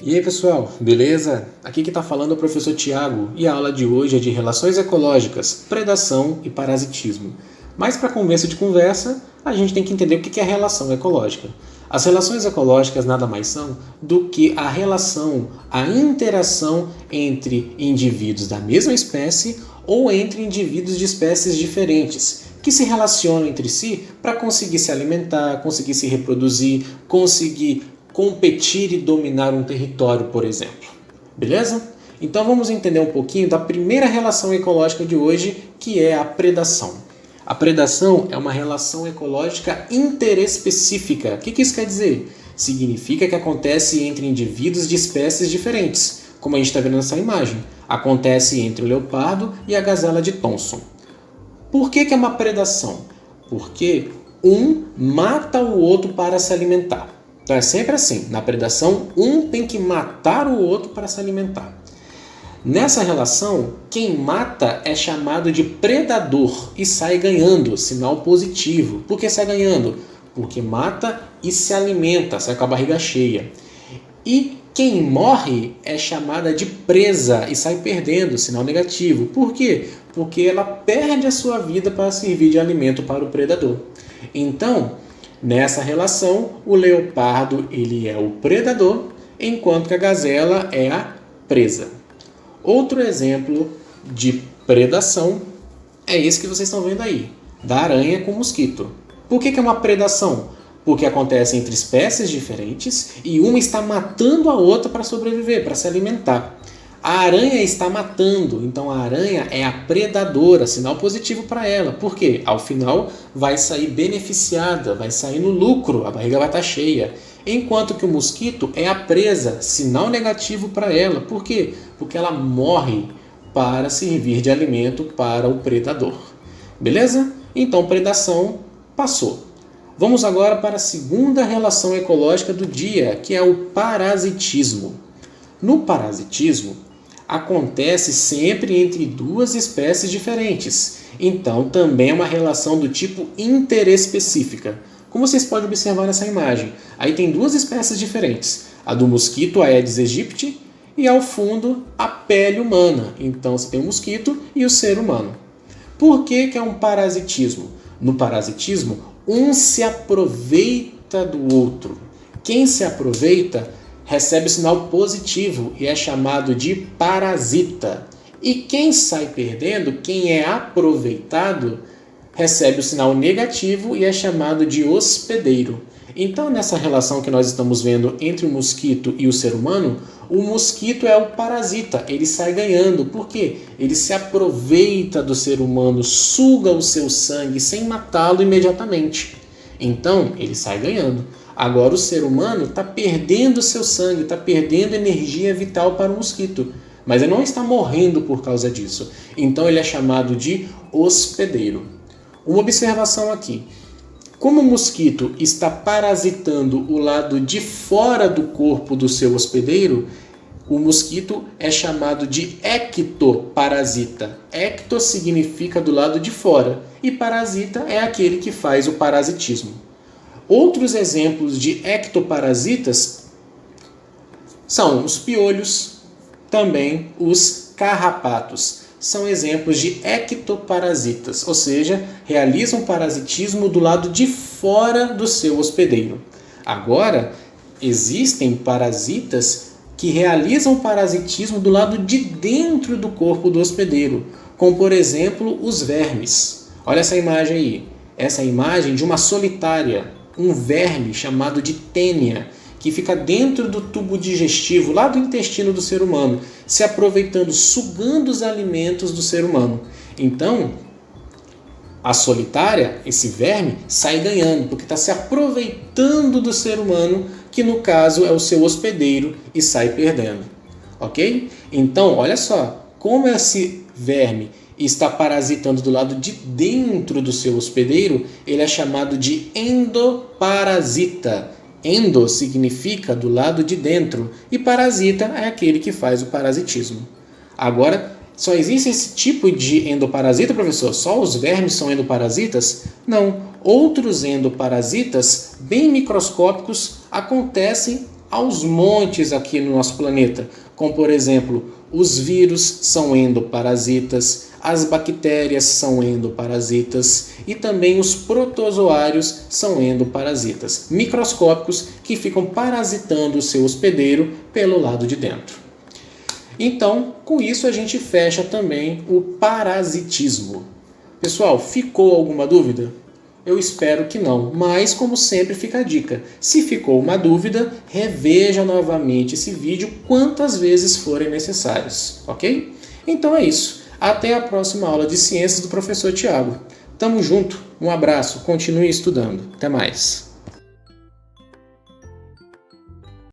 E aí pessoal, beleza? Aqui que está falando é o professor Tiago e a aula de hoje é de relações ecológicas, predação e parasitismo. Mas para começo de conversa, a gente tem que entender o que é relação ecológica. As relações ecológicas nada mais são do que a relação, a interação entre indivíduos da mesma espécie ou entre indivíduos de espécies diferentes, que se relacionam entre si para conseguir se alimentar, conseguir se reproduzir, conseguir competir e dominar um território, por exemplo. Beleza? Então vamos entender um pouquinho da primeira relação ecológica de hoje, que é a predação. A predação é uma relação ecológica interespecífica. O que isso quer dizer? Significa que acontece entre indivíduos de espécies diferentes, como a gente está vendo nessa imagem. Acontece entre o leopardo e a gazela de Thomson. Por que é uma predação? Porque um mata o outro para se alimentar. Então é sempre assim, na predação, um tem que matar o outro para se alimentar. Nessa relação, quem mata é chamado de predador e sai ganhando, sinal positivo. Por que sai ganhando? Porque mata e se alimenta, sai com a barriga cheia. E quem morre é chamada de presa e sai perdendo, sinal negativo. Por quê? Porque ela perde a sua vida para servir de alimento para o predador. Então, nessa relação, o leopardo ele é o predador, enquanto que a gazela é a presa. Outro exemplo de predação é esse que vocês estão vendo aí, da aranha com mosquito. Por que é uma predação? Porque acontece entre espécies diferentes e uma está matando a outra para sobreviver, para se alimentar. A aranha está matando, então a aranha é a predadora, sinal positivo para ela. Por quê? Ao final vai sair beneficiada, vai sair no lucro, a barriga vai estar cheia. Enquanto que o mosquito é a presa, sinal negativo para ela. Por quê? Porque ela morre para servir de alimento para o predador. Beleza? Então predação passou. Vamos agora para a segunda relação ecológica do dia, que é o parasitismo. No parasitismo, acontece sempre entre duas espécies diferentes. Então, também é uma relação do tipo interespecífica. Como vocês podem observar nessa imagem, aí tem duas espécies diferentes. A do mosquito, a Aedes aegypti, e ao fundo, a pele humana. Então, você tem o mosquito e o ser humano. Por que é um parasitismo? No parasitismo, um se aproveita do outro. Quem se aproveita recebe o sinal positivo e é chamado de parasita. E quem sai perdendo, quem é aproveitado, recebe o sinal negativo e é chamado de hospedeiro. Então, nessa relação que nós estamos vendo entre o mosquito e o ser humano, o mosquito é o parasita, ele sai ganhando. Por quê? Ele se aproveita do ser humano, suga o seu sangue sem matá-lo imediatamente. Então, ele sai ganhando. Agora o ser humano está perdendo seu sangue, está perdendo energia vital para o mosquito. Mas ele não está morrendo por causa disso. Então ele é chamado de hospedeiro. Uma observação aqui. Como o mosquito está parasitando o lado de fora do corpo do seu hospedeiro, o mosquito é chamado de ectoparasita. Ecto significa do lado de fora e parasita é aquele que faz o parasitismo. Outros exemplos de ectoparasitas são os piolhos, também os carrapatos. São exemplos de ectoparasitas, ou seja, realizam parasitismo do lado de fora do seu hospedeiro. Agora, existem parasitas que realizam parasitismo do lado de dentro do corpo do hospedeiro, como por exemplo os vermes. Olha essa imagem aí, essa imagem de uma solitária, um verme chamado de tênia, que fica dentro do tubo digestivo, lá do intestino do ser humano, se aproveitando, sugando os alimentos do ser humano. Então, a solitária, esse verme, sai ganhando, porque está se aproveitando do ser humano, que no caso é o seu hospedeiro, e sai perdendo. Ok? Então, olha só, como esse verme está parasitando do lado de dentro do seu hospedeiro, ele é chamado de endoparasita. Endo significa do lado de dentro e parasita é aquele que faz o parasitismo. Agora, só existe esse tipo de endoparasita, professor? Só os vermes são endoparasitas? Não. Outros endoparasitas, bem microscópicos, acontecem aos montes aqui no nosso planeta, como por exemplo, os vírus são endoparasitas, as bactérias são endoparasitas e também os protozoários são endoparasitas, microscópicos que ficam parasitando o seu hospedeiro pelo lado de dentro. Então, com isso a gente fecha também o parasitismo. Pessoal, ficou alguma dúvida? Eu espero que não, mas como sempre fica a dica. Se ficou uma dúvida, reveja novamente esse vídeo quantas vezes forem necessários, ok? Então é isso. Até a próxima aula de ciências do professor Tiago. Tamo junto, um abraço, continue estudando. Até mais.